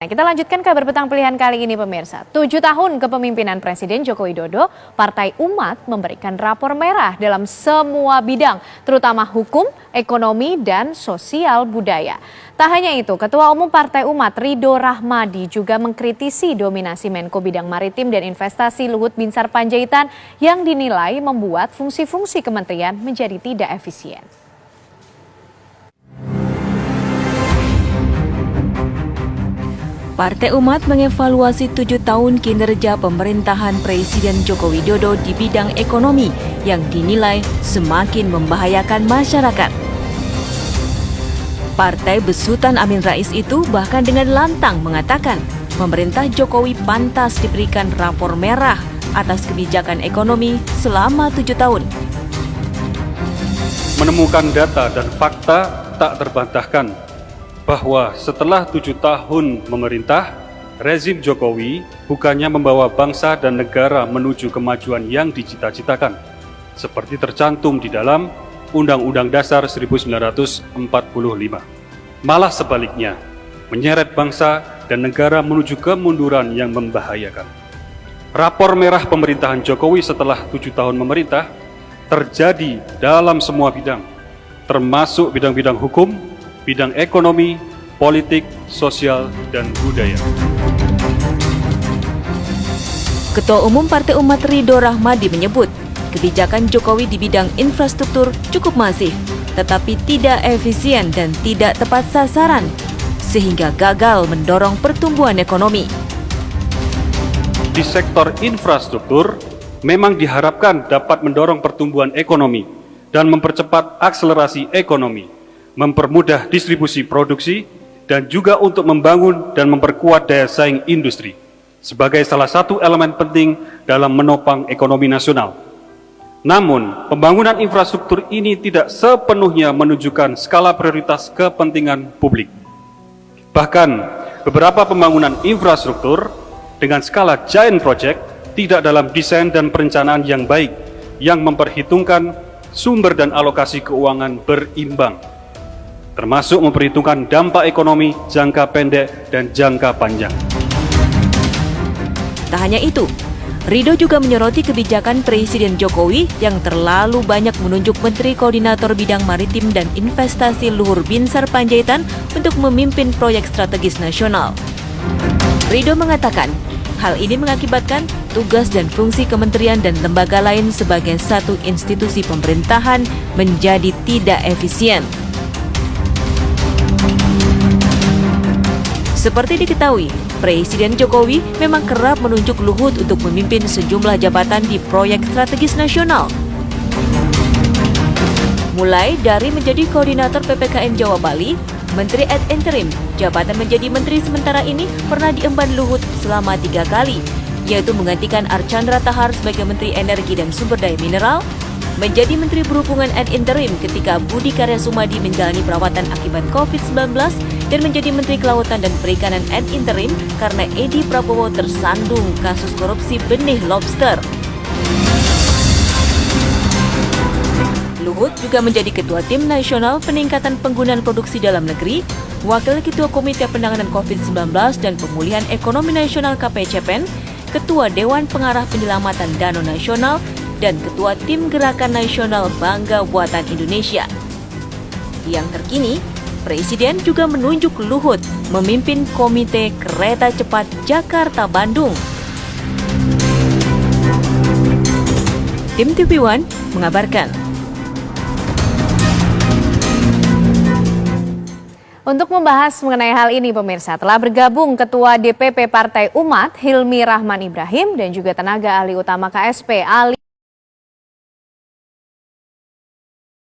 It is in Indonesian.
Nah, kita lanjutkan kabar petang pilihan kali ini pemirsa. 7 tahun kepemimpinan Presiden Joko Widodo, Partai Umat memberikan rapor merah dalam semua bidang, terutama hukum, ekonomi, dan sosial budaya. Tak hanya itu, Ketua Umum Partai Umat Ridho Rahmadi juga mengkritisi dominasi Menko Bidang Maritim dan Investasi Luhut Binsar Panjaitan yang dinilai membuat fungsi-fungsi kementerian menjadi tidak efisien. Partai Umat mengevaluasi 7 tahun kinerja pemerintahan Presiden Joko Widodo di bidang ekonomi yang dinilai semakin membahayakan masyarakat. Partai besutan Amin Rais itu bahkan dengan lantang mengatakan pemerintah Jokowi pantas diberikan rapor merah atas kebijakan ekonomi selama 7 tahun. Menemukan data dan fakta tak terbantahkan bahwa setelah 7 tahun memerintah, rezim Jokowi bukannya membawa bangsa dan negara menuju kemajuan yang dicita-citakan, seperti tercantum di dalam Undang-Undang Dasar 1945. Malah sebaliknya, menyeret bangsa dan negara menuju kemunduran yang membahayakan. Rapor merah pemerintahan Jokowi setelah 7 tahun memerintah terjadi dalam semua bidang, termasuk bidang-bidang hukum, bidang ekonomi, politik, sosial, dan budaya. Ketua Umum Partai Umat Ridho Rahmadi menyebut kebijakan Jokowi di bidang infrastruktur cukup masif, tetapi tidak efisien dan tidak tepat sasaran, sehingga gagal mendorong pertumbuhan ekonomi. Di sektor infrastruktur, memang diharapkan dapat mendorong pertumbuhan ekonomi dan mempercepat akselerasi ekonomi, mempermudah distribusi produksi, dan juga untuk membangun dan memperkuat daya saing industri sebagai salah satu elemen penting dalam menopang ekonomi nasional. Namun, pembangunan infrastruktur ini tidak sepenuhnya menunjukkan skala prioritas kepentingan publik. Bahkan, beberapa pembangunan infrastruktur dengan skala giant project tidak dalam desain dan perencanaan yang baik yang memperhitungkan sumber dan alokasi keuangan berimbang, termasuk memperhitungkan dampak ekonomi jangka pendek dan jangka panjang. Tak hanya itu, Ridho juga menyoroti kebijakan Presiden Jokowi yang terlalu banyak menunjuk Menteri Koordinator Bidang Maritim dan Investasi Luhut Binsar Panjaitan untuk memimpin proyek strategis nasional. Ridho mengatakan, hal ini mengakibatkan tugas dan fungsi kementerian dan lembaga lain sebagai satu institusi pemerintahan menjadi tidak efisien. Seperti diketahui, Presiden Jokowi memang kerap menunjuk Luhut untuk memimpin sejumlah jabatan di proyek strategis nasional. Mulai dari menjadi koordinator PPKM Jawa Bali, Menteri ad interim, jabatan menjadi menteri sementara ini pernah diemban Luhut selama 3 kali, yaitu menggantikan Archandra Tahar sebagai Menteri Energi dan Sumber Daya Mineral, menjadi Menteri Perhubungan ad interim ketika Budi Karya Sumadi menjalani perawatan akibat COVID-19, dan menjadi Menteri Kelautan dan Perikanan ad interim karena Edi Prabowo tersandung kasus korupsi benih lobster. Luhut juga menjadi Ketua Tim Nasional Peningkatan Penggunaan Produksi Dalam Negeri, Wakil Ketua Komite Penanganan COVID-19 dan Pemulihan Ekonomi Nasional KPCPEN, Ketua Dewan Pengarah Penyelamatan Danau Nasional, dan Ketua Tim Gerakan Nasional Bangga Buatan Indonesia. Yang terkini, Presiden juga menunjuk Luhut memimpin Komite Kereta Cepat Jakarta-Bandung. Tim TV One mengabarkan. Untuk membahas mengenai hal ini pemirsa, telah bergabung Ketua DPP Partai Umat Hilmi Rahman Ibrahim dan juga tenaga ahli utama KSP Ali